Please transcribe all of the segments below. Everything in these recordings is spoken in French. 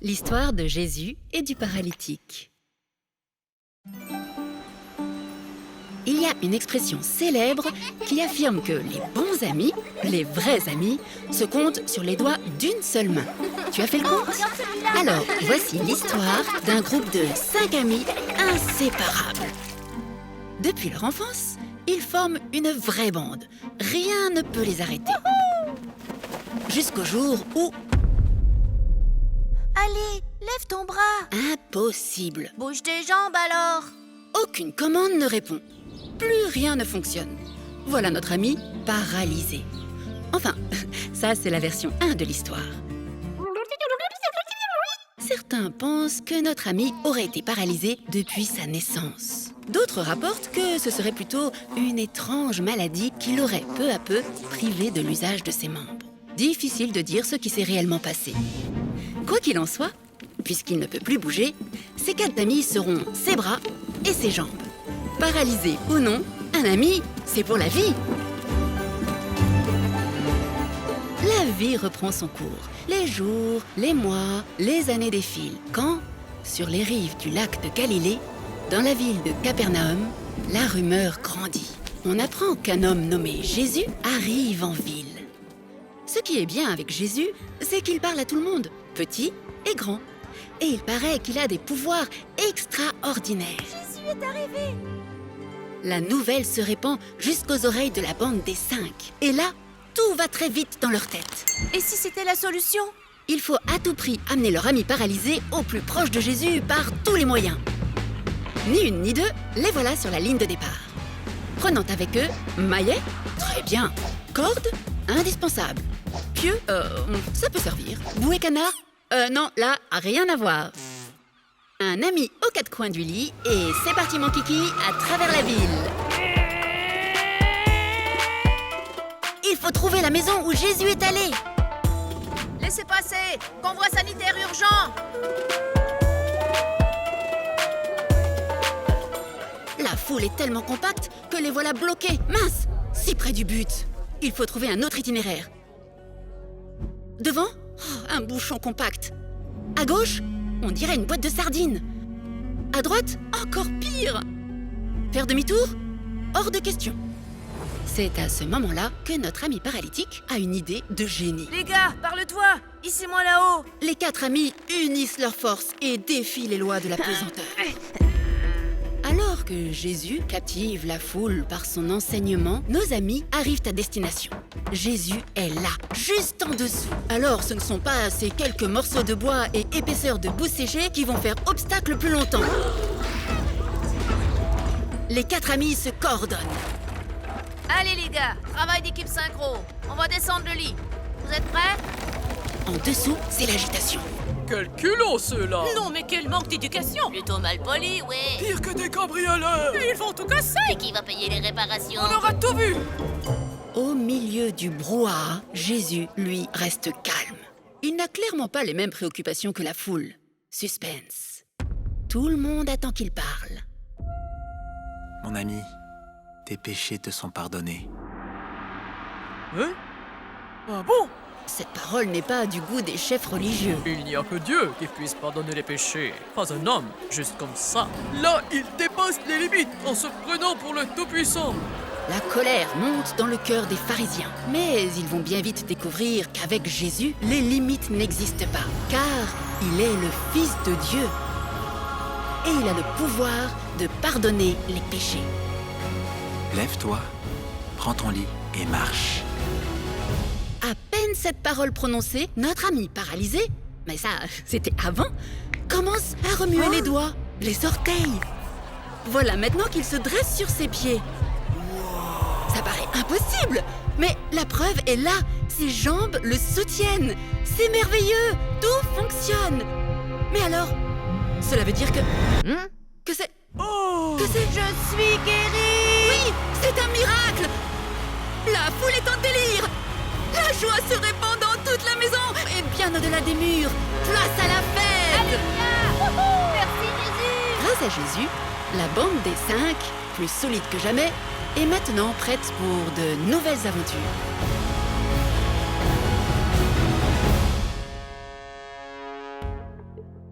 L'histoire de Jésus et du paralytique. Il y a une expression célèbre qui affirme que les bons amis, les vrais amis, se comptent sur les doigts d'une seule main. Tu as fait le compte? Alors, voici l'histoire d'un groupe de 5 amis inséparables. Depuis leur enfance, ils forment une vraie bande. Rien ne peut les arrêter. Jusqu'au jour où... Allez, lève ton bras. Impossible. Bouge tes jambes alors. Aucune commande ne répond. Plus rien ne fonctionne. Voilà notre ami paralysé. Enfin, ça c'est la version 1 de l'histoire. Certains pensent que notre ami aurait été paralysé depuis sa naissance. D'autres rapportent que ce serait plutôt une étrange maladie qui l'aurait peu à peu privé de l'usage de ses membres. Difficile de dire ce qui s'est réellement passé. Quoi qu'il en soit, puisqu'il ne peut plus bouger, ces 4 amis seront ses bras et ses jambes. Paralysé ou non, un ami, c'est pour la vie. La vie reprend son cours. Les jours, les mois, les années défilent. Quand, sur les rives du lac de Galilée, dans la ville de Capernaum, la rumeur grandit. On apprend qu'un homme nommé Jésus arrive en ville. Ce qui est bien avec Jésus, c'est qu'il parle à tout le monde, petit et grand. Et il paraît qu'il a des pouvoirs extraordinaires. Jésus est arrivé. La nouvelle se répand jusqu'aux oreilles de la bande des 5. Et là, tout va très vite dans leur tête. Et si c'était la solution? Il faut à tout prix amener leur ami paralysé au plus proche de Jésus par tous les moyens. Ni une ni deux, les voilà sur la ligne de départ. Prenant avec eux maillet, très bien. Corde, indispensable. Pieu, ça peut servir. Bouée canard, non, là, rien à voir. Un ami aux 4 coins du lit et c'est parti mon kiki à travers la ville. Il faut trouver la maison où Jésus est allé. Laissez passer. Convoi sanitaire urgent. La foule est tellement compacte que les voilà bloqués. Mince, si près du but. Il faut trouver un autre itinéraire. Devant, un bouchon compact. À gauche, on dirait une boîte de sardines. À droite, encore pire. Faire demi-tour? Hors de question. C'est à ce moment-là que notre ami paralytique a une idée de génie. Les gars, parle-toi. Ici moi là-haut. Les 4 amis unissent leurs forces et défient les lois de la pesanteur. Alors que Jésus captive la foule par son enseignement, nos amis arrivent à destination. Jésus est là, juste en dessous. Alors ce ne sont pas ces quelques morceaux de bois et épaisseurs de boue séchée qui vont faire obstacle plus longtemps. Les 4 amis se coordonnent. Allez les gars, travail d'équipe synchro. On va descendre le lit. Vous êtes prêts? En dessous, c'est l'agitation. Quel culot ceux-là! Non mais quel manque d'éducation! Plutôt mal poli, ouais. Pire que des cambrioleurs! Ils vont tout casser! Et qui va payer les réparations? On aura tout vu! Au milieu du brouhaha, Jésus, lui, reste calme. Il n'a clairement pas les mêmes préoccupations que la foule. Suspense. Tout le monde attend qu'il parle. Mon ami, tes péchés te sont pardonnés. Hein? Ah bon? Cette parole n'est pas du goût des chefs religieux. Il n'y a que Dieu qui puisse pardonner les péchés, pas un homme, juste comme ça. Là, il dépasse les limites en se prenant pour le Tout-Puissant. La colère monte dans le cœur des pharisiens. Mais ils vont bien vite découvrir qu'avec Jésus, les limites n'existent pas. Car il est le Fils de Dieu. Et il a le pouvoir de pardonner les péchés. Lève-toi, prends ton lit et marche. À peine cette parole prononcée, notre ami paralysé, mais ça, c'était avant, commence à remuer les doigts, les orteils. Voilà maintenant qu'il se dresse sur ses pieds. Ça paraît impossible, mais la preuve est là. Ses jambes le soutiennent. C'est merveilleux, tout fonctionne. Mais alors, cela veut dire que... Que c'est... Oh! Que c'est... Je suis guéri. Oui, c'est un miracle. La foule est en délire. La joie se répand dans toute la maison et bien au-delà des murs. Place à la fête. Alléluia. Wouhou. Merci Jésus. Grâce à Jésus, la bande des 5, plus solide que jamais, est maintenant prête pour de nouvelles aventures.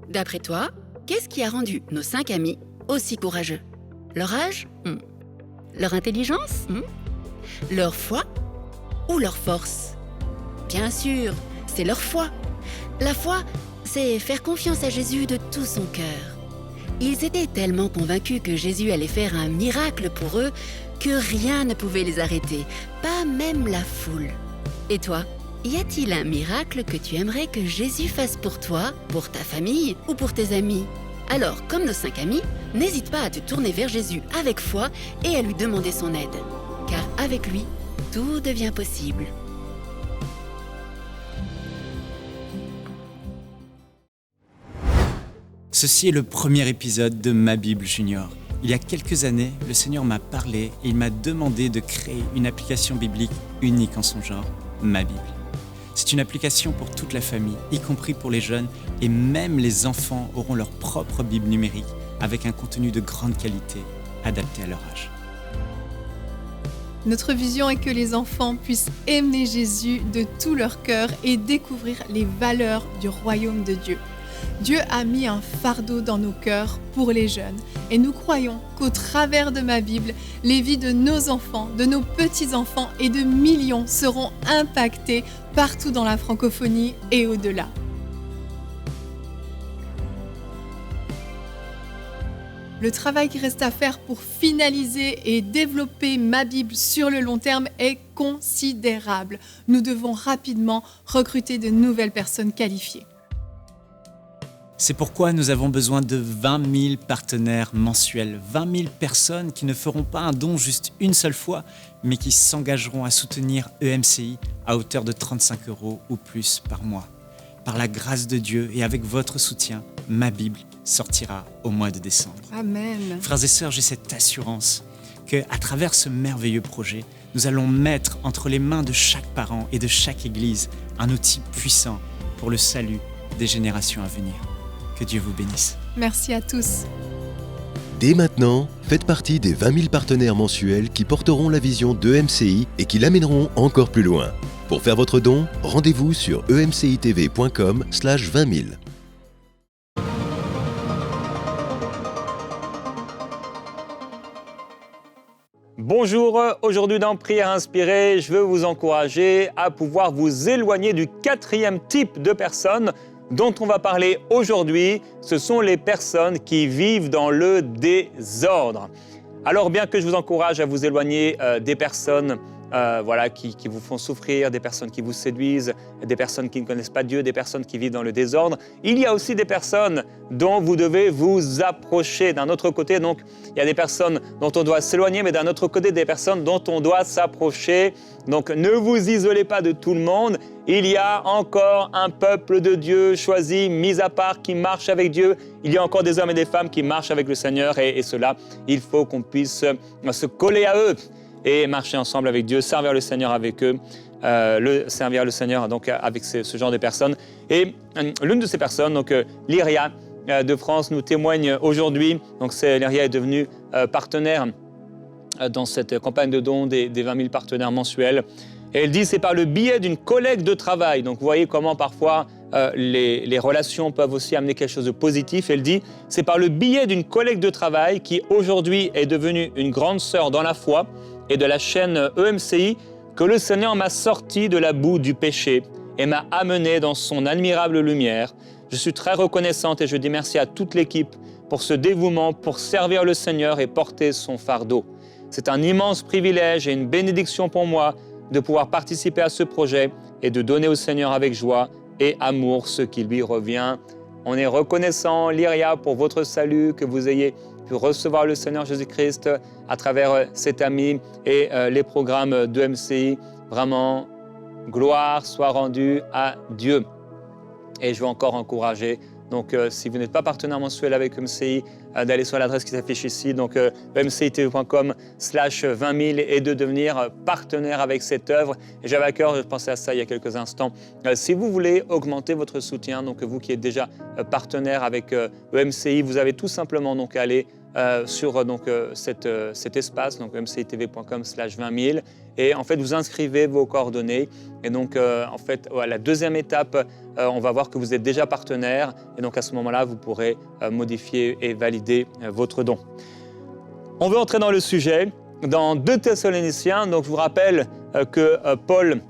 D'après toi, qu'est-ce qui a rendu nos 5 amis aussi courageux? Leur âge? Leur intelligence? Leur foi? Ou leur force? Bien sûr, c'est leur foi. La foi, c'est faire confiance à Jésus de tout son cœur. Ils étaient tellement convaincus que Jésus allait faire un miracle pour eux que rien ne pouvait les arrêter, pas même la foule. Et toi, y a-t-il un miracle que tu aimerais que Jésus fasse pour toi, pour ta famille ou pour tes amis? Alors, comme nos 5 amis, n'hésite pas à te tourner vers Jésus avec foi et à lui demander son aide. Car avec lui, tout devient possible. Ceci est le premier épisode de Ma Bible Junior. Il y a quelques années, le Seigneur m'a parlé et il m'a demandé de créer une application biblique unique en son genre, Ma Bible. C'est une application pour toute la famille, y compris pour les jeunes, et même les enfants auront leur propre Bible numérique avec un contenu de grande qualité, adapté à leur âge. Notre vision est que les enfants puissent aimer Jésus de tout leur cœur et découvrir les valeurs du royaume de Dieu. Dieu a mis un fardeau dans nos cœurs pour les jeunes et nous croyons qu'au travers de ma Bible, les vies de nos enfants, de nos petits-enfants et de millions seront impactées partout dans la francophonie et au-delà. Le travail qui reste à faire pour finaliser et développer ma Bible sur le long terme est considérable. Nous devons rapidement recruter de nouvelles personnes qualifiées. C'est pourquoi nous avons besoin de 20 000 partenaires mensuels, 20 000 personnes qui ne feront pas un don juste une seule fois, mais qui s'engageront à soutenir EMCI à hauteur de 35 € ou plus par mois. Par la grâce de Dieu et avec votre soutien, ma Bible sortira au mois de décembre. Amen. Frères et sœurs, j'ai cette assurance qu'à travers ce merveilleux projet, nous allons mettre entre les mains de chaque parent et de chaque église un outil puissant pour le salut des générations à venir. Que Dieu vous bénisse. Merci à tous. Dès maintenant, faites partie des 20 000 partenaires mensuels qui porteront la vision d'EMCI et qui l'amèneront encore plus loin. Pour faire votre don, rendez-vous sur emcitv.com/20 000. Bonjour, aujourd'hui dans Prière inspirée, je veux vous encourager à pouvoir vous éloigner du 4e type de personnes dont on va parler aujourd'hui. Ce sont les personnes qui vivent dans le désordre. Alors bien que je vous encourage à vous éloigner des personnes qui vous font souffrir, des personnes qui vous séduisent, des personnes qui ne connaissent pas Dieu, des personnes qui vivent dans le désordre, il y a aussi des personnes dont vous devez vous approcher. D'un autre côté, donc, il y a des personnes dont on doit s'éloigner, mais d'un autre côté, des personnes dont on doit s'approcher. Donc, ne vous isolez pas de tout le monde. Il y a encore un peuple de Dieu choisi, mis à part, qui marche avec Dieu. Il y a encore des hommes et des femmes qui marchent avec le Seigneur et cela, il faut qu'on puisse se coller à eux et marcher ensemble avec Dieu, servir le Seigneur avec eux, servir le Seigneur donc avec ce genre de personnes. Et l'une de ces personnes, donc Lyria de France, nous témoigne aujourd'hui. Donc Lyria est devenue partenaire dans cette campagne de dons des 20 000 partenaires mensuels. Et elle dit c'est par le biais d'une collègue de travail. Donc vous voyez comment parfois les relations peuvent aussi amener quelque chose de positif. Elle dit c'est par le biais d'une collègue de travail qui aujourd'hui est devenue une grande sœur dans la foi et de la chaîne EMCI que le Seigneur m'a sorti de la boue du péché et m'a amené dans son admirable lumière. Je suis très reconnaissante et je dis merci à toute l'équipe pour ce dévouement, pour servir le Seigneur et porter son fardeau. C'est un immense privilège et une bénédiction pour moi de pouvoir participer à ce projet et de donner au Seigneur avec joie et amour ce qui lui revient. On est reconnaissant, Lyria, pour votre salut, que vous ayez pu recevoir le Seigneur Jésus-Christ à travers cet ami et les programmes de MCI. Vraiment, gloire soit rendue à Dieu. Et je veux encore encourager, donc si vous n'êtes pas partenaire mensuel avec MCI, d'aller sur l'adresse qui s'affiche ici, donc emcitv.com/20 000 et de devenir partenaire avec cette œuvre. Et j'avais à cœur, je pensais à ça il y a quelques instants, si vous voulez augmenter votre soutien, donc vous qui êtes déjà partenaire avec EMCI, vous avez tout simplement donc à aller sur cet espace, donc mcitv.com/20 000. Et en fait, vous inscrivez vos coordonnées. Et donc, à la deuxième étape, on va voir que vous êtes déjà partenaire. Et donc, à ce moment-là, vous pourrez modifier et valider votre don. On veut entrer dans le sujet. Dans 2 Thessaloniciens, donc je vous rappelle que Paul,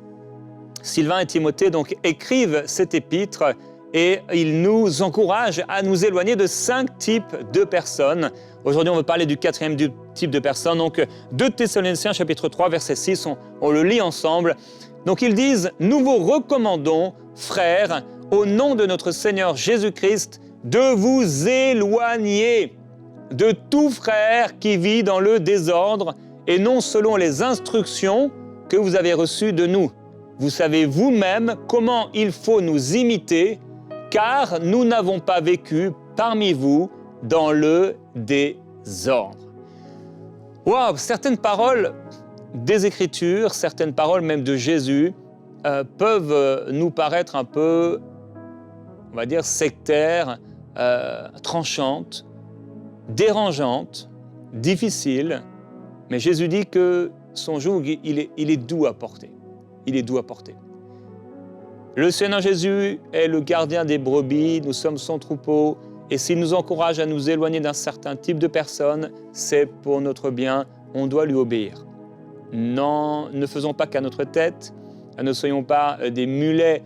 Sylvain et Timothée donc, écrivent cet épître et ils nous encouragent à nous éloigner de 5 types de personnes. Aujourd'hui, on va parler du 4e type de personnes. Donc, 2 Thessaloniciens, chapitre 3, verset 6, on le lit ensemble. Donc, ils disent « Nous vous recommandons, frères, au nom de notre Seigneur Jésus-Christ, de vous éloigner de tout frère qui vit dans le désordre et non selon les instructions que vous avez reçues de nous. Vous savez vous-même comment il faut nous imiter, car nous n'avons pas vécu parmi vous dans le désordre. » Waouh, certaines paroles des Écritures, certaines paroles même de Jésus peuvent nous paraître un peu, on va dire, sectaires, tranchantes, dérangeantes, difficiles. Mais Jésus dit que son joug, il est doux à porter. Il est doux à porter. Le Seigneur Jésus est le gardien des brebis, nous sommes son troupeau, et s'il nous encourage à nous éloigner d'un certain type de personnes, c'est pour notre bien, on doit lui obéir. Non, ne faisons pas qu'à notre tête, ne soyons pas des mulets,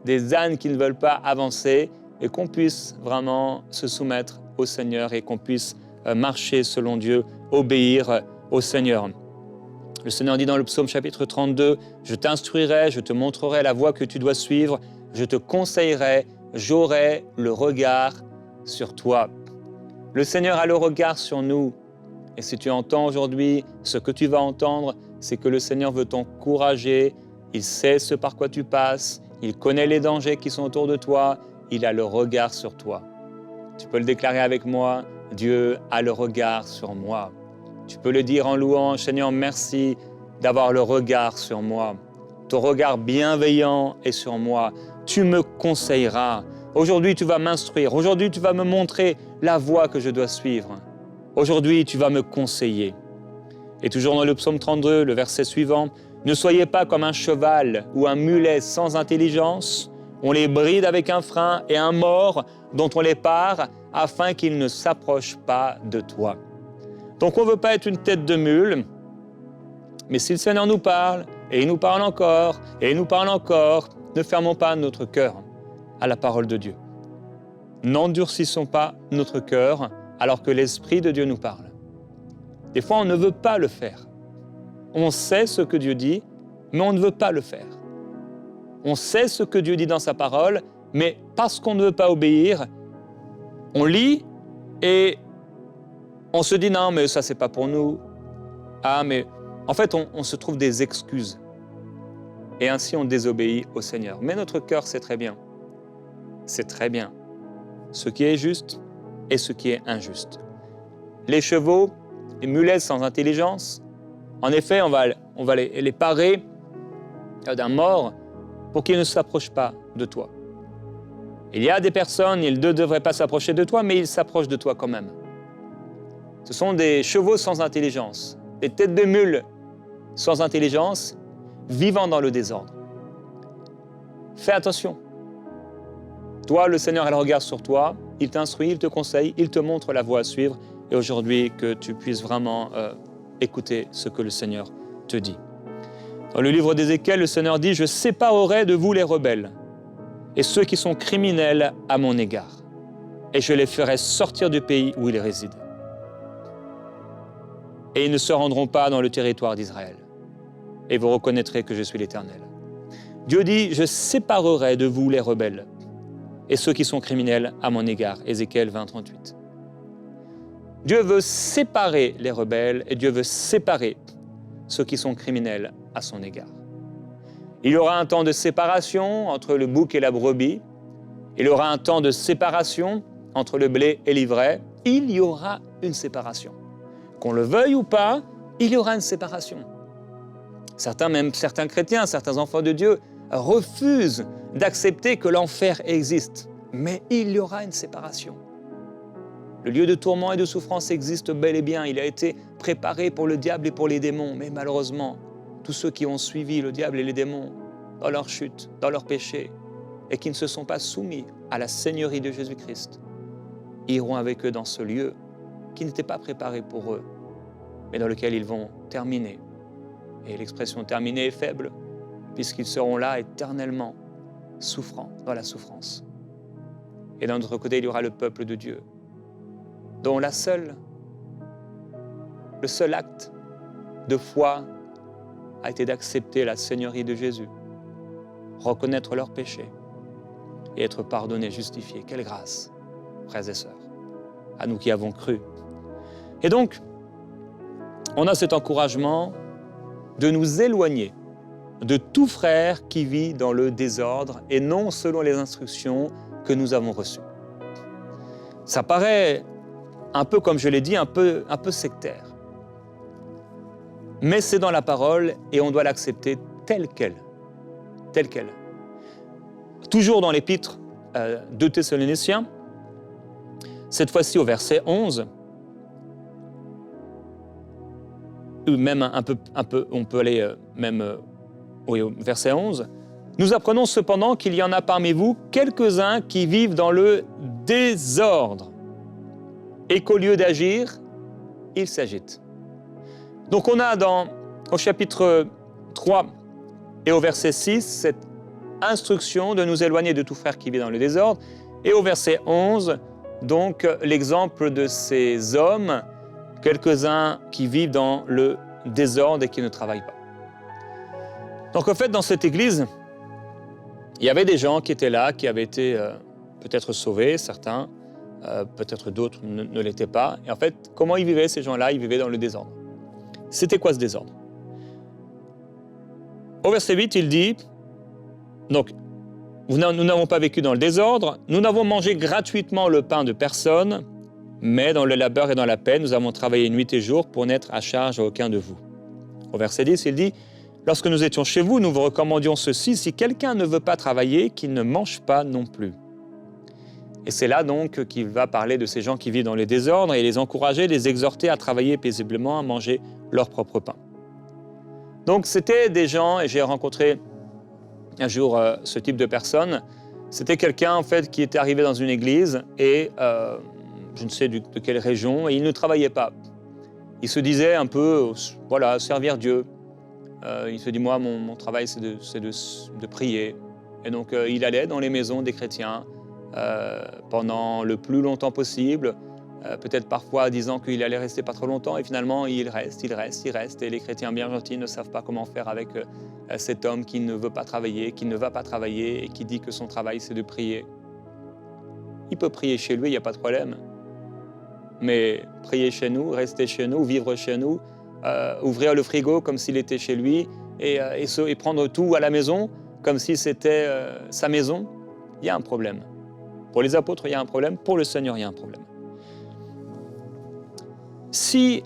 des ânes qui ne veulent pas avancer, et qu'on puisse vraiment se soumettre au Seigneur et qu'on puisse marcher selon Dieu, obéir au Seigneur. Le Seigneur dit dans le psaume chapitre 32, « Je t'instruirai, je te montrerai la voie que tu dois suivre, je te conseillerai, j'aurai le regard sur toi. » Le Seigneur a le regard sur nous. Et si tu entends aujourd'hui, ce que tu vas entendre, c'est que le Seigneur veut t'encourager, il sait ce par quoi tu passes, il connaît les dangers qui sont autour de toi, il a le regard sur toi. Tu peux le déclarer avec moi, Dieu a le regard sur moi. Tu peux le dire en louant, Seigneur, merci d'avoir le regard sur moi. Ton regard bienveillant est sur moi. Tu me conseilleras. Aujourd'hui, tu vas m'instruire. Aujourd'hui, tu vas me montrer la voie que je dois suivre. Aujourd'hui, tu vas me conseiller. Et toujours dans le psaume 32, le verset suivant, « Ne soyez pas comme un cheval ou un mulet sans intelligence. On les bride avec un frein et un mors dont on les pare afin qu'ils ne s'approchent pas de toi. » Donc on ne veut pas être une tête de mule, mais si le Seigneur nous parle, et il nous parle encore, et il nous parle encore, ne fermons pas notre cœur à la parole de Dieu. N'endurcissons pas notre cœur alors que l'Esprit de Dieu nous parle. Des fois, on ne veut pas le faire. On sait ce que Dieu dit, mais on ne veut pas le faire. On sait ce que Dieu dit dans sa parole, mais parce qu'on ne veut pas obéir, on lit et on se dit « non, mais ça, c'est pas pour nous. » Ah, mais en fait, on se trouve des excuses. Et ainsi, on désobéit au Seigneur. Mais notre cœur, c'est très bien. C'est très bien. Ce qui est juste et ce qui est injuste. Les chevaux, les mulets sans intelligence, en effet, on va les parer d'un mors pour qu'ils ne s'approchent pas de toi. Il y a des personnes, ils ne devraient pas s'approcher de toi, mais ils s'approchent de toi quand même. Ce sont des chevaux sans intelligence, des têtes de mules sans intelligence, vivant dans le désordre. Fais attention. Toi, le Seigneur a le regard sur toi, il t'instruit, il te conseille, il te montre la voie à suivre. Et aujourd'hui, que tu puisses vraiment écouter ce que le Seigneur te dit. Dans le livre d'Ézéchiel, le Seigneur dit « Je séparerai de vous les rebelles et ceux qui sont criminels à mon égard, et je les ferai sortir du pays où ils résident. Et ils ne se rendront pas dans le territoire d'Israël. Et vous reconnaîtrez que je suis l'Éternel. » Dieu dit « Je séparerai de vous les rebelles et ceux qui sont criminels à mon égard. » Ézéchiel 20, 38. Dieu veut séparer les rebelles et Dieu veut séparer ceux qui sont criminels à son égard. Il y aura un temps de séparation entre le bouc et la brebis. Il y aura un temps de séparation entre le blé et l'ivraie. Il y aura une séparation. Qu'on le veuille ou pas, il y aura une séparation. Certains chrétiens, certains enfants de Dieu refusent d'accepter que l'enfer existe. Mais il y aura une séparation. Le lieu de tourment et de souffrance existe bel et bien. Il a été préparé pour le diable et pour les démons. Mais malheureusement, tous ceux qui ont suivi le diable et les démons dans leur chute, dans leur péché, et qui ne se sont pas soumis à la Seigneurie de Jésus-Christ, iront avec eux dans ce lieu qui n'était pas préparé pour eux, mais dans lequel ils vont terminer. Et l'expression terminer est faible, puisqu'ils seront là éternellement, souffrant dans la souffrance. Et d'un autre côté, il y aura le peuple de Dieu, dont le seul acte de foi a été d'accepter la Seigneurie de Jésus, reconnaître leurs péchés et être pardonnés, justifiés. Quelle grâce, frères et sœurs, à nous qui avons cru. Et donc, on a cet encouragement de nous éloigner de tout frère qui vit dans le désordre et non selon les instructions que nous avons reçues. Ça paraît un peu, comme je l'ai dit, un peu sectaire. Mais c'est dans la parole et on doit l'accepter telle qu'elle. Telle qu'elle. Toujours dans l'épître de Thessaloniciens, cette fois-ci au verset 11, ou même un peu, on peut aller au verset 11, « Nous apprenons cependant qu'il y en a parmi vous quelques-uns qui vivent dans le désordre et qu'au lieu d'agir, ils s'agitent. » Donc on a au chapitre 3 et au verset 6 cette instruction de nous éloigner de tout frère qui vit dans le désordre, et au verset 11, donc l'exemple de ces hommes, quelques-uns qui vivent dans le désordre et qui ne travaillent pas. Donc en fait, dans cette église, il y avait des gens qui étaient là, qui avaient été peut-être sauvés, certains, peut-être d'autres ne l'étaient pas. Et en fait, comment ils vivaient ces gens-là? Ils vivaient dans le désordre. C'était quoi ce désordre? Au verset 8, il dit, donc, nous n'avons pas vécu dans le désordre, nous n'avons mangé gratuitement le pain de personne, mais dans le labeur et dans la peine, nous avons travaillé nuit et jour pour n'être à charge à aucun de vous. Au verset 10, il dit, lorsque nous étions chez vous, nous vous recommandions ceci, si quelqu'un ne veut pas travailler, qu'il ne mange pas non plus. Et c'est là donc qu'il va parler de ces gens qui vivent dans les désordres et les encourager, les exhorter à travailler paisiblement, à manger leur propre pain. Donc c'était des gens, et j'ai rencontré un jour ce type de personne, c'était quelqu'un en fait qui était arrivé dans une église et je ne sais de quelle région, et il ne travaillait pas. Il se disait un peu, voilà, servir Dieu. Il se dit, moi, mon travail, c'est de prier. Et donc, il allait dans les maisons des chrétiens pendant le plus longtemps possible, peut-être parfois disant qu'il allait rester pas trop longtemps, et finalement, il reste. Et les chrétiens bien gentils ne savent pas comment faire avec cet homme qui ne veut pas travailler, qui ne va pas travailler, et qui dit que son travail, c'est de prier. Il peut prier chez lui, il n'y a pas de problème. Mais prier chez nous, rester chez nous, vivre chez nous, ouvrir le frigo comme s'il était chez lui et prendre tout à la maison comme si c'était sa maison, il y a un problème. Pour les apôtres, il y a un problème. Pour le Seigneur, il y a un problème. Si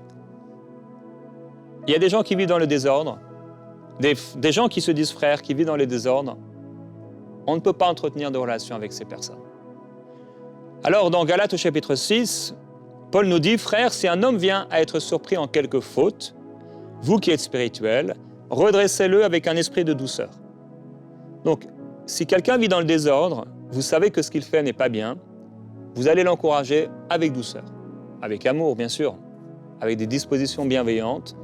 il y a des gens qui vivent dans le désordre, des gens qui se disent frères, qui vivent dans le désordre, on ne peut pas entretenir de relations avec ces personnes. Alors, dans Galates au chapitre 6, Paul nous dit, « Frères, si un homme vient à être surpris en quelque faute, vous qui êtes spirituels, redressez-le avec un esprit de douceur. » Donc, si quelqu'un vit dans le désordre, vous savez que ce qu'il fait n'est pas bien, vous allez l'encourager avec douceur, avec amour, bien sûr, avec des dispositions bienveillantes.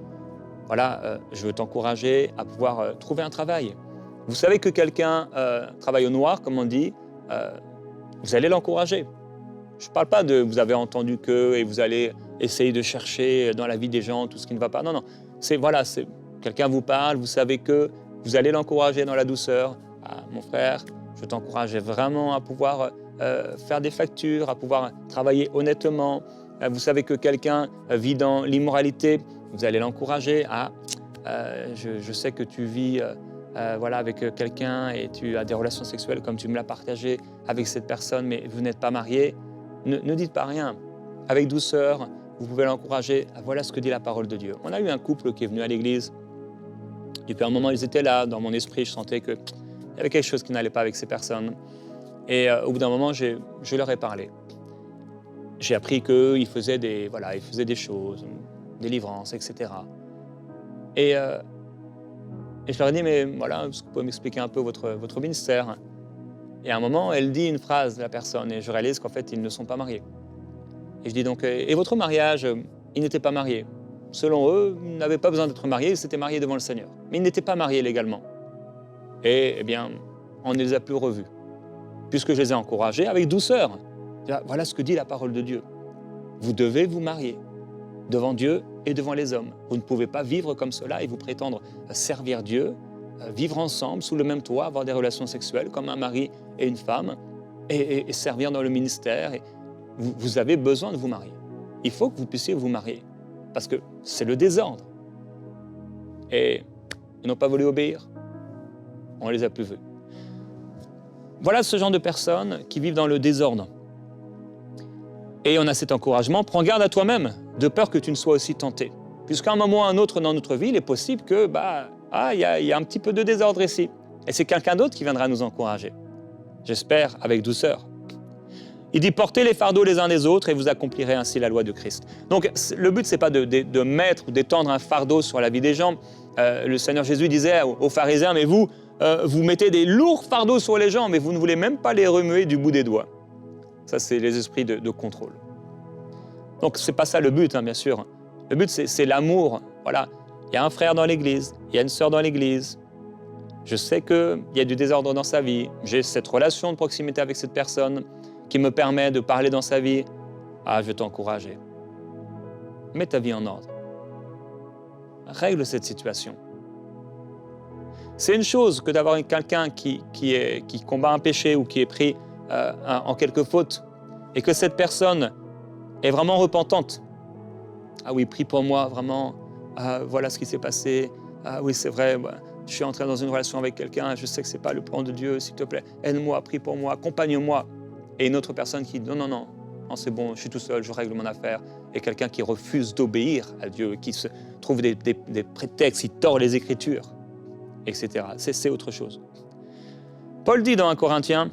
Voilà, je veux t'encourager à pouvoir trouver un travail. Vous savez que quelqu'un travaille au noir, comme on dit, vous allez l'encourager. Je ne parle pas de vous avez entendu que et vous allez essayer de chercher dans la vie des gens tout ce qui ne va pas. Non, non. Quelqu'un vous parle, vous savez que vous allez l'encourager dans la douceur. Ah, mon frère, je t'encourage vraiment à pouvoir faire des factures, à pouvoir travailler honnêtement. Vous savez que quelqu'un vit dans l'immoralité, vous allez l'encourager. Ah, je sais que tu vis avec quelqu'un et tu as des relations sexuelles comme tu me l'as partagé avec cette personne, mais vous n'êtes pas mariés. Ne dites pas rien. Avec douceur, vous pouvez l'encourager. Voilà ce que dit la parole de Dieu. On a eu un couple qui est venu à l'église. Depuis un moment, ils étaient là. Dans mon esprit, je sentais qu'il y avait quelque chose qui n'allait pas avec ces personnes. Et au bout d'un moment, je leur ai parlé. j'ai appris qu'ils faisaient des choses, délivrances, etc. Et je leur ai dit, mais voilà, est-ce que vous pouvez m'expliquer un peu votre ministère? Et à un moment, elle dit une phrase, la personne, et je réalise qu'en fait, ils ne sont pas mariés. Et je dis donc, et votre mariage, ils n'étaient pas mariés. Selon eux, ils n'avaient pas besoin d'être mariés, ils s'étaient mariés devant le Seigneur. Mais ils n'étaient pas mariés légalement. Et eh bien, on ne les a plus revus, puisque je les ai encouragés avec douceur. Voilà ce que dit la parole de Dieu. Vous devez vous marier devant Dieu et devant les hommes. Vous ne pouvez pas vivre comme cela et vous prétendre servir Dieu, vivre ensemble sous le même toit, avoir des relations sexuelles comme un mari et une femme, et servir dans le ministère. Et vous avez besoin de vous marier. Il faut que vous puissiez vous marier, parce que c'est le désordre. Et ils n'ont pas voulu obéir. On ne les a plus vus. Voilà ce genre de personnes qui vivent dans le désordre. Et on a cet encouragement, prends garde à toi-même, de peur que tu ne sois aussi tenté. Puisqu'à un moment ou à un autre dans notre vie, il est possible que, il y a un petit peu de désordre ici. Et c'est quelqu'un d'autre qui viendra nous encourager. J'espère avec douceur. Il dit, portez les fardeaux les uns des autres et vous accomplirez ainsi la loi de Christ. Donc le but, ce n'est pas de mettre ou d'étendre un fardeau sur la vie des gens. Le Seigneur Jésus disait aux pharisiens, mais vous mettez des lourds fardeaux sur les gens, mais vous ne voulez même pas les remuer du bout des doigts. Ça, c'est les esprits de contrôle. Donc, ce n'est pas ça le but, bien sûr. Le but, c'est l'amour. Voilà. Il y a un frère dans l'église, il y a une sœur dans l'église. Je sais qu'il y a du désordre dans sa vie. J'ai cette relation de proximité avec cette personne qui me permet de parler dans sa vie. Je vais t'encourager. Mets ta vie en ordre. Règle cette situation. C'est une chose que d'avoir quelqu'un qui combat un péché ou qui est pris en quelque faute, et que cette personne est vraiment repentante. Ah oui, prie pour moi, vraiment, voilà ce qui s'est passé. Ah oui, c'est vrai, je suis entré dans une relation avec quelqu'un, je sais que ce n'est pas le plan de Dieu, s'il te plaît, aide-moi, prie pour moi, accompagne-moi. Et une autre personne qui dit non, c'est bon, je suis tout seul, je règle mon affaire. Et quelqu'un qui refuse d'obéir à Dieu, qui se trouve des prétextes, qui tord les Écritures, etc. C'est autre chose. Paul dit dans 1 Corinthiens,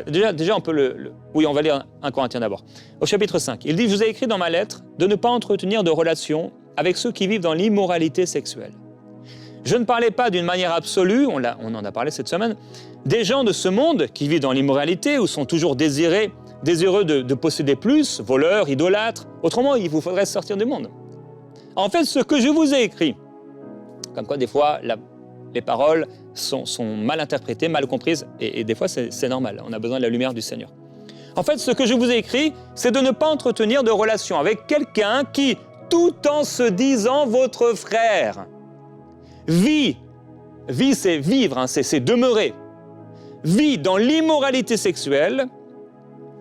déjà on peut oui, on va lire 1 Corinthiens d'abord. Au chapitre 5, il dit, je vous ai écrit dans ma lettre de ne pas entretenir de relations avec ceux qui vivent dans l'immoralité sexuelle. Je ne parlais pas d'une manière absolue, on en a parlé cette semaine, des gens de ce monde qui vivent dans l'immoralité ou sont toujours désireux de posséder plus, voleurs, idolâtres. Autrement, il vous faudrait sortir du monde. En fait, ce que je vous ai écrit, comme quoi des fois les paroles sont mal interprétées, mal comprises, et des fois c'est normal, on a besoin de la lumière du Seigneur. En fait, ce que je vous ai écrit, c'est de ne pas entretenir de relation avec quelqu'un qui, tout en se disant votre frère, vit c'est vivre, c'est demeurer, vit dans l'immoralité sexuelle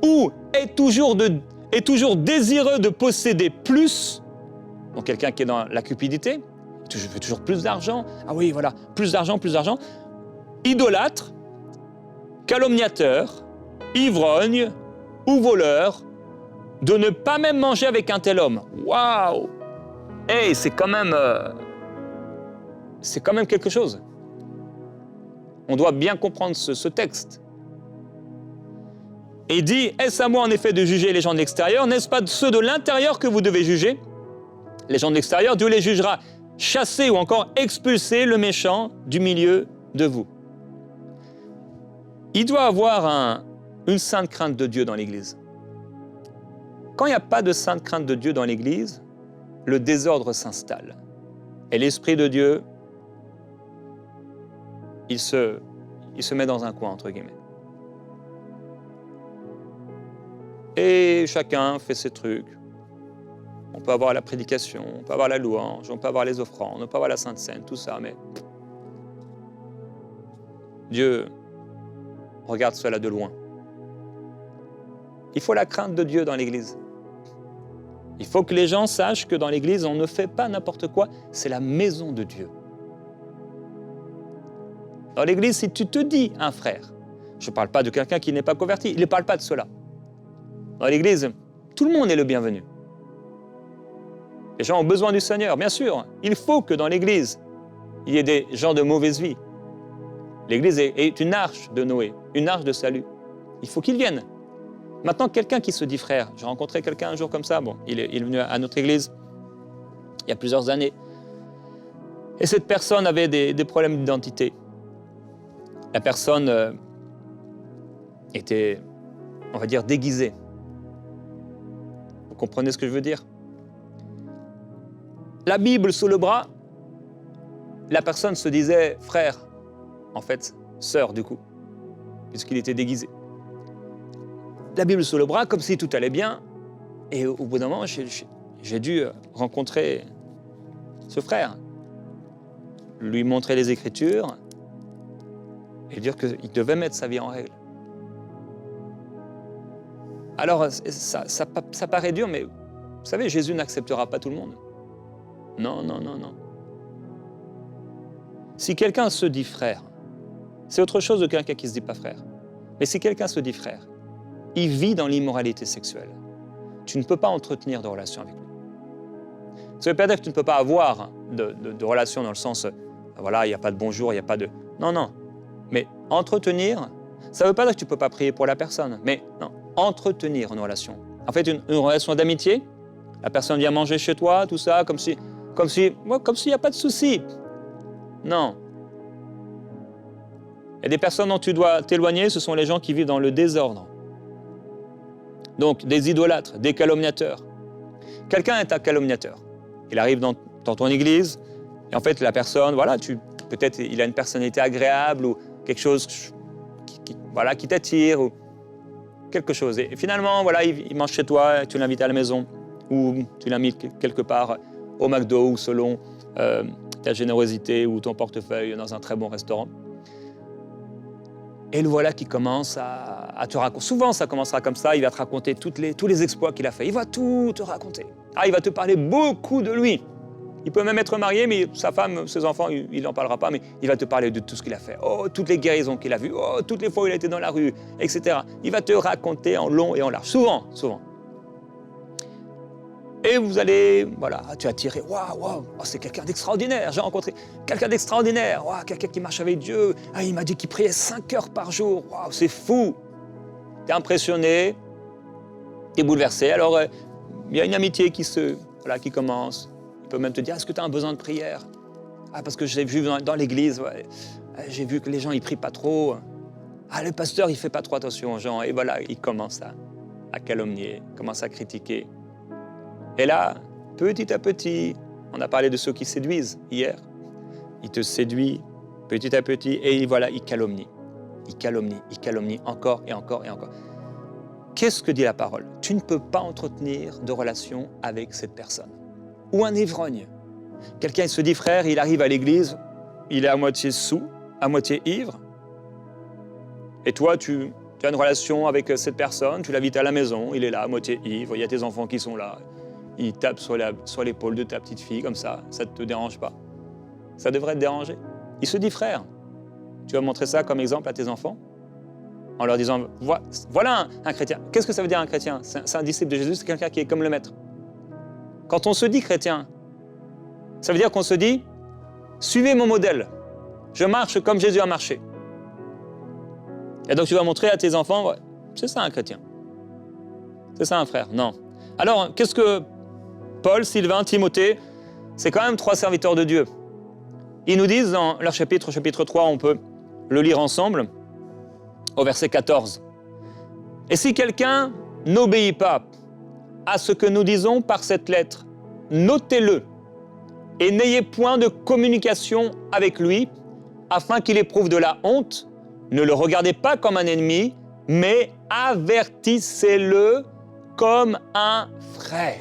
ou est toujours désireux de posséder plus, donc quelqu'un qui est dans la cupidité, je veux toujours plus d'argent, ah oui, voilà, plus d'argent, idolâtre, calomniateur, ivrogne ou voleur, de ne pas même manger avec un tel homme. Waouh! Hey, c'est quand même quelque chose. On doit bien comprendre ce texte. Et il dit, est-ce à moi en effet de juger les gens de l'extérieur? N'est-ce pas ceux de l'intérieur que vous devez juger? Les gens de l'extérieur, Dieu les jugera. Chasser ou encore expulser le méchant du milieu de vous. Il doit avoir une sainte crainte de Dieu dans l'Église. Quand il n'y a pas de sainte crainte de Dieu dans l'Église, le désordre s'installe. Et l'Esprit de Dieu, il se met dans un coin, entre guillemets. Et chacun fait ses trucs. On peut avoir la prédication, on peut avoir la louange, on peut avoir les offrandes, on peut avoir la Sainte Seine, tout ça, mais Dieu regarde cela de loin. Il faut la crainte de Dieu dans l'Église. Il faut que les gens sachent que dans l'Église, on ne fait pas n'importe quoi, c'est la maison de Dieu. Dans l'Église, si tu te dis un frère, je ne parle pas de quelqu'un qui n'est pas converti, il ne parle pas de cela. Dans l'Église, tout le monde est le bienvenu. Les gens ont besoin du Seigneur, bien sûr. Il faut que dans l'Église, il y ait des gens de mauvaise vie. L'Église est une arche de Noé, une arche de salut. Il faut qu'ils viennent. Maintenant, quelqu'un qui se dit frère, j'ai rencontré quelqu'un un jour comme ça, bon, il est venu à notre église il y a plusieurs années, et cette personne avait des problèmes d'identité. La personne était, on va dire, déguisée. Vous comprenez ce que je veux dire? La Bible sous le bras, la personne se disait frère, en fait, sœur du coup, puisqu'il était déguisé. La Bible sous le bras, comme si tout allait bien, et au bout d'un moment, j'ai dû rencontrer ce frère, lui montrer les Écritures et dire qu'il devait mettre sa vie en règle. Alors, ça paraît dur, mais vous savez, Jésus n'acceptera pas tout le monde. Non, non, non, non. Si quelqu'un se dit frère, c'est autre chose de quelqu'un qui ne se dit pas frère. Mais si quelqu'un se dit frère, il vit dans l'immoralité sexuelle. Tu ne peux pas entretenir de relation avec lui. Ça ne veut pas dire que tu ne peux pas avoir de relation dans le sens, voilà, il n'y a pas de bonjour, il n'y a pas de... Non, non. Mais entretenir, ça ne veut pas dire que tu ne peux pas prier pour la personne. Mais non, entretenir une relation. En fait, une relation d'amitié, la personne vient manger chez toi, tout ça, comme s'il n'y a pas de souci. Non. Et des personnes dont tu dois t'éloigner, ce sont les gens qui vivent dans le désordre. Donc, des idolâtres, des calomniateurs. Quelqu'un est un calomniateur. Il arrive dans ton église, et en fait, la personne, voilà, peut-être il a une personnalité agréable ou quelque chose qui t'attire, ou quelque chose. Et finalement, voilà, il mange chez toi, tu l'invites à la maison, ou tu l'invites quelque part au McDo, ou selon ta générosité ou ton portefeuille dans un très bon restaurant. Et le voilà qui commence à te raconter. Souvent, ça commencera comme ça, il va te raconter tous les exploits qu'il a fait. Il va tout te raconter. Il va te parler beaucoup de lui. Il peut même être marié, mais sa femme, ses enfants, il n'en parlera pas, mais il va te parler de tout ce qu'il a fait. Oh, toutes les guérisons qu'il a vues, oh, toutes les fois où il a été dans la rue, etc. Il va te raconter en long et en large. Souvent, souvent. Et vous allez, voilà, tu as tiré, waouh, c'est quelqu'un d'extraordinaire, j'ai rencontré quelqu'un d'extraordinaire, quelqu'un qui marche avec Dieu, il m'a dit qu'il priait 5 heures par jour, c'est fou. Tu es impressionné, tu es bouleversé, alors il y a une amitié qui commence, il peut même te dire, est-ce que tu as un besoin de prière? Parce que j'ai vu dans l'église, j'ai vu que les gens, ils prient pas trop, le pasteur, il fait pas trop attention aux gens, et voilà, il commence à calomnier, commence à critiquer. Et là, petit à petit, on a parlé de ceux qui séduisent hier. Il te séduit petit à petit et voilà, il calomnie. Il calomnie encore et encore et encore. Qu'est-ce que dit la parole? Tu ne peux pas entretenir de relation avec cette personne. Ou un ivrogne. Quelqu'un il se dit frère, il arrive à l'église, il est à moitié saoul, à moitié ivre. Et toi, tu as une relation avec cette personne, tu l'invites à la maison, il est là à moitié ivre, il y a tes enfants qui sont là. Il tape sur l'épaule de ta petite fille comme ça ne te dérange pas. Ça devrait te déranger. Il se dit frère. Tu vas montrer ça comme exemple à tes enfants en leur disant voilà un chrétien. Qu'est-ce que ça veut dire un chrétien? C'est un disciple de Jésus, c'est quelqu'un qui est comme le maître. Quand on se dit chrétien, ça veut dire qu'on se dit suivez mon modèle. Je marche comme Jésus a marché. Et donc tu vas montrer à tes enfants c'est ça un chrétien. C'est ça un frère. Non. Alors, qu'est-ce que Paul, Sylvain, Timothée, c'est quand même 3 serviteurs de Dieu. Ils nous disent dans leur chapitre 3, on peut le lire ensemble, au verset 14. « Et si quelqu'un n'obéit pas à ce que nous disons par cette lettre, notez-le et n'ayez point de communication avec lui, afin qu'il éprouve de la honte. Ne le regardez pas comme un ennemi, mais avertissez-le comme un frère. »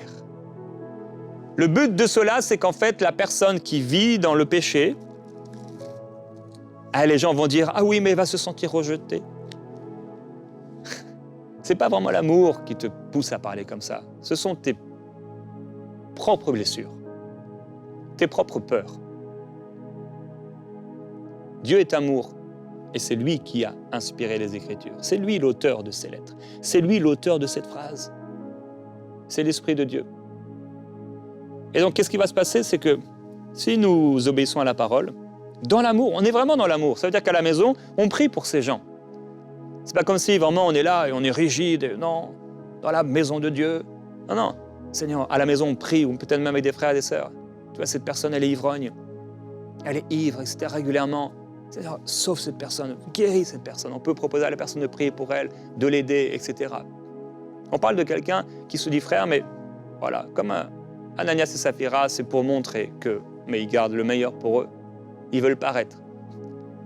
Le but de cela, c'est qu'en fait, la personne qui vit dans le péché, les gens vont dire « Ah oui, mais il va se sentir rejeté. » Ce n'est pas vraiment l'amour qui te pousse à parler comme ça. Ce sont tes propres blessures, tes propres peurs. Dieu est amour. Et c'est lui qui a inspiré les Écritures. C'est lui l'auteur de ces lettres. C'est lui l'auteur de cette phrase. C'est l'Esprit de Dieu. Et donc, qu'est-ce qui va se passer? C'est que si nous obéissons à la parole, dans l'amour, on est vraiment dans l'amour. Ça veut dire qu'à la maison, on prie pour ces gens. C'est pas comme si vraiment on est là et on est rigide, et non, dans la maison de Dieu. Non, non, Seigneur, à la maison on prie, ou peut-être même avec des frères et des sœurs. Tu vois, cette personne, elle est ivrogne, elle est ivre, etc. régulièrement. Seigneur, sauve cette personne, guéris cette personne. On peut proposer à la personne de prier pour elle, de l'aider, etc. On parle de quelqu'un qui se dit frère, mais voilà, comme Ananias et Saphira, c'est pour montrer que, mais ils gardent le meilleur pour eux. Ils veulent paraître.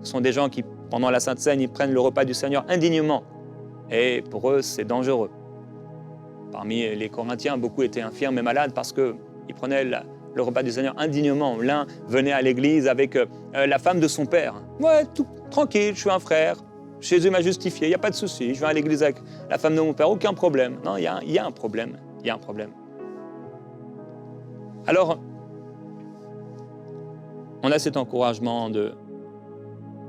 Ce sont des gens qui, pendant la Sainte Seine, ils prennent le repas du Seigneur indignement. Et pour eux, c'est dangereux. Parmi les Corinthiens, beaucoup étaient infirmes et malades parce qu'ils prenaient le repas du Seigneur indignement. L'un venait à l'église avec la femme de son père. Ouais, tout tranquille, je suis un frère. Jésus m'a justifié, il n'y a pas de souci. Je vais à l'église avec la femme de mon père, aucun problème. Non, il y a un problème. Il y a un problème. Alors, on a cet encouragement de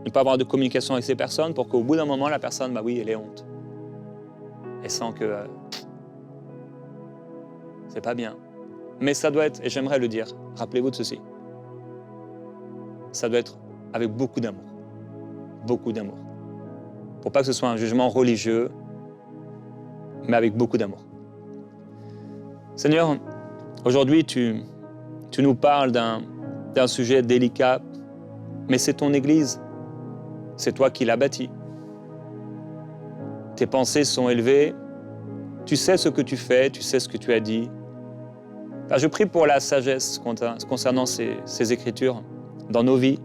ne pas avoir de communication avec ces personnes pour qu'au bout d'un moment, la personne, bah oui, elle ait honte. Elle sent que c'est pas bien. Mais ça doit être, et j'aimerais le dire, rappelez-vous de ceci, ça doit être avec beaucoup d'amour. Beaucoup d'amour. Pour pas que ce soit un jugement religieux, mais avec beaucoup d'amour. Seigneur, aujourd'hui, tu nous parles d'un sujet délicat, mais c'est ton Église. C'est toi qui l'as bâtie. Tes pensées sont élevées. Tu sais ce que tu fais, tu sais ce que tu as dit. Alors, je prie pour la sagesse concernant ces Écritures dans nos vies,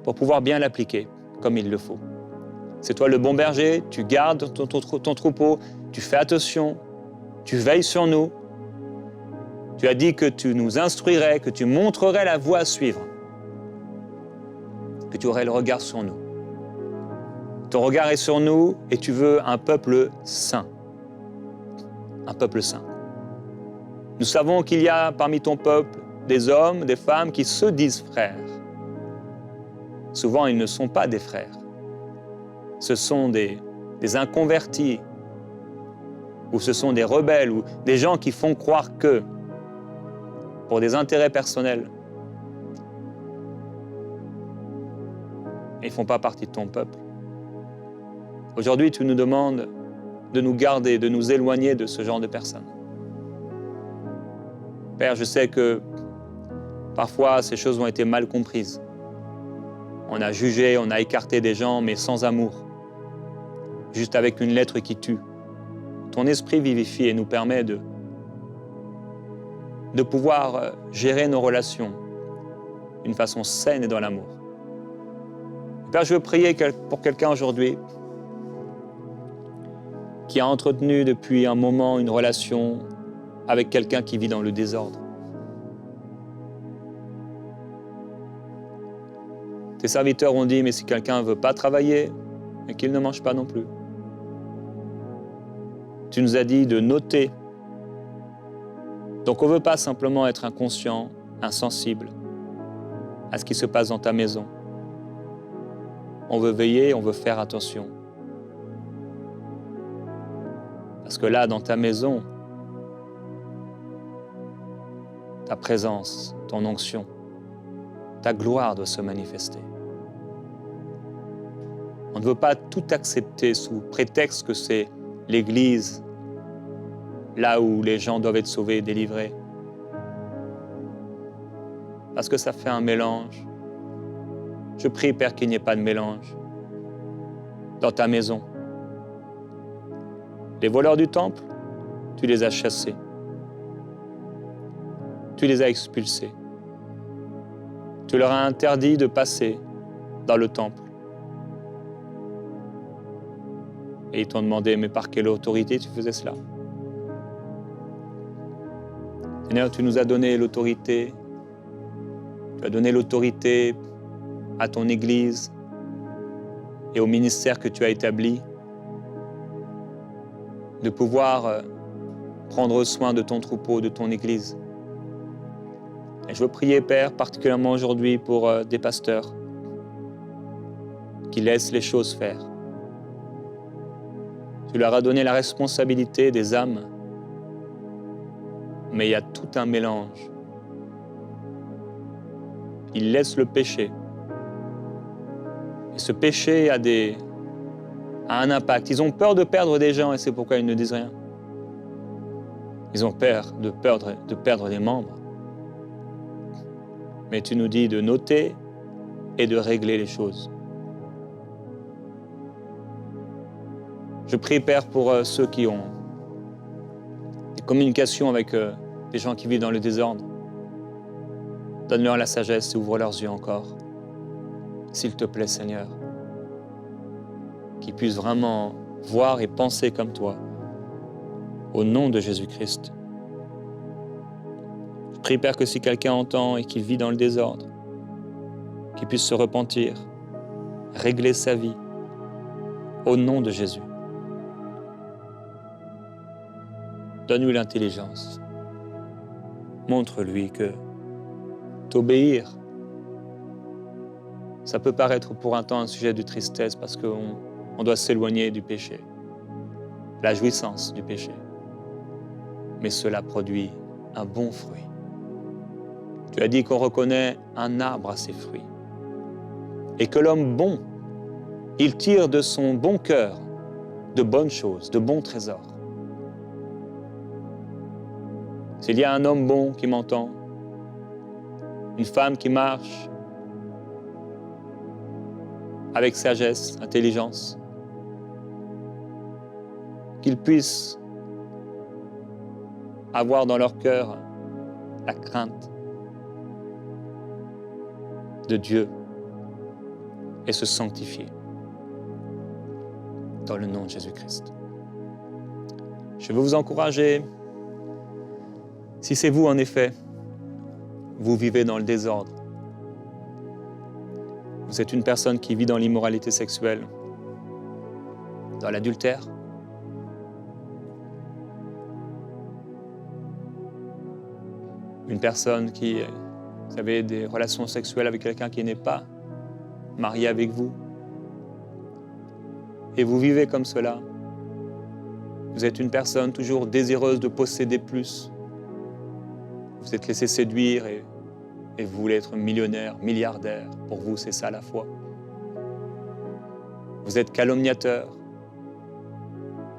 pour pouvoir bien l'appliquer comme il le faut. C'est toi le bon berger, tu gardes ton troupeau, tu fais attention, tu veilles sur nous. Tu as dit que tu nous instruirais, que tu montrerais la voie à suivre, que tu aurais le regard sur nous. Ton regard est sur nous et tu veux un peuple saint. Un peuple saint. Nous savons qu'il y a parmi ton peuple des hommes, des femmes qui se disent frères. Souvent, ils ne sont pas des frères. Ce sont des inconvertis, ou ce sont des rebelles, ou des gens qui font croire que, pour des intérêts personnels, ils ne font pas partie de ton peuple. Aujourd'hui, tu nous demandes de nous garder, de nous éloigner de ce genre de personnes. Père, je sais que parfois ces choses ont été mal comprises. On a jugé, on a écarté des gens, mais sans amour, juste avec une lettre qui tue. Ton esprit vivifie et nous permet de pouvoir gérer nos relations d'une façon saine et dans l'amour. Père, je veux prier pour quelqu'un aujourd'hui qui a entretenu depuis un moment une relation avec quelqu'un qui vit dans le désordre. Tes serviteurs ont dit, mais si quelqu'un ne veut pas travailler, et qu'il ne mange pas non plus. Tu nous as dit de noter. Donc on ne veut pas simplement être inconscient, insensible à ce qui se passe dans ta maison. On veut veiller, on veut faire attention. Parce que là, dans ta maison, ta présence, ton onction, ta gloire doit se manifester. On ne veut pas tout accepter sous prétexte que c'est l'Église, là où les gens doivent être sauvés et délivrés. Parce que ça fait un mélange. Je prie, Père, qu'il n'y ait pas de mélange dans ta maison. Les voleurs du temple, tu les as chassés. Tu les as expulsés. Tu leur as interdit de passer dans le temple. Et ils t'ont demandé, mais par quelle autorité tu faisais cela? Seigneur, tu nous as donné l'autorité. Tu as donné l'autorité à ton Église et au ministère que tu as établi de pouvoir prendre soin de ton troupeau, de ton Église. Et je veux prier, Père, particulièrement aujourd'hui pour des pasteurs qui laissent les choses faire. Tu leur as donné la responsabilité des âmes, mais il y a tout un mélange. Ils laissent le péché. Et ce péché a des a un impact. Ils ont peur de perdre des gens et c'est pourquoi ils ne disent rien. Ils ont peur de perdre des membres. Mais tu nous dis de noter et de régler les choses. Je prie, Père, pour ceux qui ont des communications avec des gens qui vivent dans le désordre. Donne-leur la sagesse et ouvre leurs yeux encore. S'il te plaît, Seigneur, qu'ils puissent vraiment voir et penser comme toi. Au nom de Jésus-Christ. Je prie, Père, que si quelqu'un entend et qu'il vit dans le désordre, qu'il puisse se repentir, régler sa vie, au nom de Jésus. Donne-lui l'intelligence. Montre-lui que t'obéir, ça peut paraître pour un temps un sujet de tristesse parce qu'on doit s'éloigner du péché, la jouissance du péché. Mais cela produit un bon fruit. Tu as dit qu'on reconnaît un arbre à ses fruits et que l'homme bon, il tire de son bon cœur de bonnes choses, de bons trésors. S'il y a un homme bon qui m'entend, une femme qui marche avec sagesse, intelligence, qu'ils puissent avoir dans leur cœur la crainte de Dieu et se sanctifier dans le nom de Jésus-Christ. Je veux vous encourager, si c'est vous en effet, vous vivez dans le désordre, vous êtes une personne qui vit dans l'immoralité sexuelle, dans l'adultère, une personne qui, vous avez des relations sexuelles avec quelqu'un qui n'est pas marié avec vous, et vous vivez comme cela. Vous êtes une personne toujours désireuse de posséder plus. Vous êtes laissé séduire et vous voulez être millionnaire, milliardaire. Pour vous, c'est ça la foi. Vous êtes calomniateur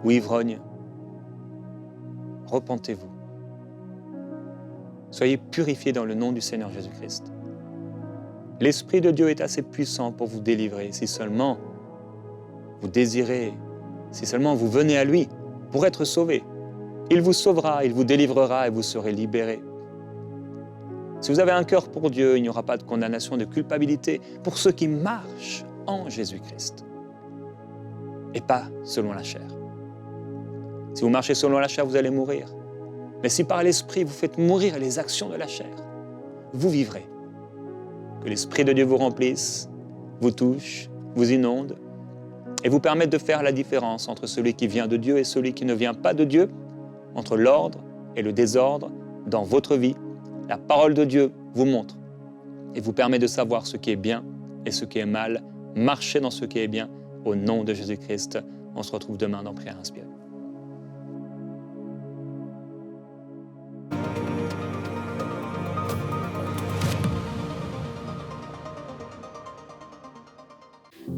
ou ivrogne. Repentez-vous. Soyez purifiés dans le nom du Seigneur Jésus-Christ. L'Esprit de Dieu est assez puissant pour vous délivrer, si seulement vous désirez, si seulement vous venez à lui pour être sauvés. Il vous sauvera, il vous délivrera et vous serez libérés. Si vous avez un cœur pour Dieu, il n'y aura pas de condamnation, de culpabilité pour ceux qui marchent en Jésus-Christ et pas selon la chair. Si vous marchez selon la chair, vous allez mourir. Mais si par l'Esprit, vous faites mourir les actions de la chair, vous vivrez. Que l'Esprit de Dieu vous remplisse, vous touche, vous inonde et vous permette de faire la différence entre celui qui vient de Dieu et celui qui ne vient pas de Dieu, entre l'ordre et le désordre dans votre vie. La parole de Dieu vous montre et vous permet de savoir ce qui est bien et ce qui est mal. Marchez dans ce qui est bien au nom de Jésus-Christ. On se retrouve demain dans Prière Inspirée.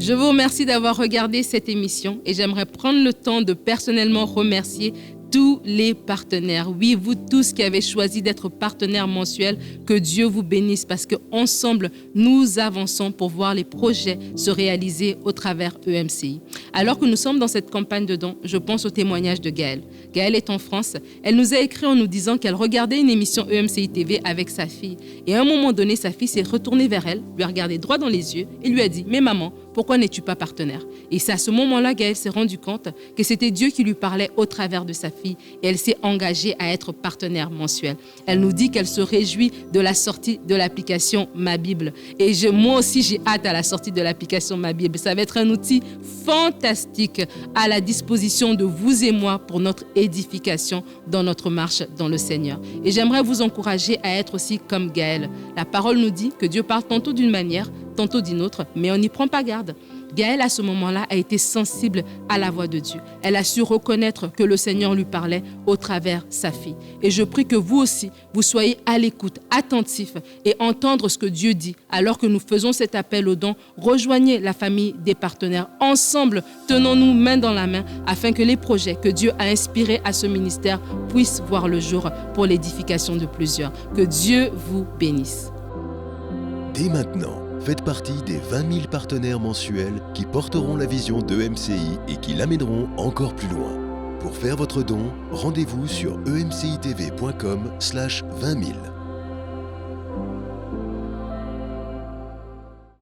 Je vous remercie d'avoir regardé cette émission et j'aimerais prendre le temps de personnellement remercier tous les partenaires. Oui, vous tous qui avez choisi d'être partenaires mensuels, que Dieu vous bénisse parce qu'ensemble, nous avançons pour voir les projets se réaliser au travers EMCI. Alors que nous sommes dans cette campagne de dons, je pense au témoignage de Gaëlle. Gaëlle est en France. Elle nous a écrit en nous disant qu'elle regardait une émission EMCI TV avec sa fille. Et à un moment donné, sa fille s'est retournée vers elle, lui a regardé droit dans les yeux et lui a dit « Mais maman, pourquoi n'es-tu pas partenaire ?» Et c'est à ce moment-là, Gaëlle s'est rendue compte que c'était Dieu qui lui parlait au travers de sa fille et elle s'est engagée à être partenaire mensuel. Elle nous dit qu'elle se réjouit de la sortie de l'application Ma Bible. Et moi aussi, j'ai hâte à la sortie de l'application Ma Bible. Ça va être un outil fantastique à la disposition de vous et moi pour notre édification dans notre marche dans le Seigneur. Et j'aimerais vous encourager à être aussi comme Gaëlle. La parole nous dit que Dieu parle tantôt d'une manière, tantôt d'une autre, mais on n'y prend pas garde. Gaëlle, à ce moment-là, a été sensible à la voix de Dieu. Elle a su reconnaître que le Seigneur lui parlait au travers sa fille. Et je prie que vous aussi, vous soyez à l'écoute, attentifs et entendre ce que Dieu dit. Alors que nous faisons cet appel aux dons, rejoignez la famille des partenaires. Ensemble, tenons-nous main dans la main afin que les projets que Dieu a inspirés à ce ministère puissent voir le jour pour l'édification de plusieurs. Que Dieu vous bénisse. Dès maintenant, faites partie des 20 000 partenaires mensuels qui porteront la vision de MCI et qui l'amèneront encore plus loin. Pour faire votre don, rendez-vous sur emcitv.com/20 000.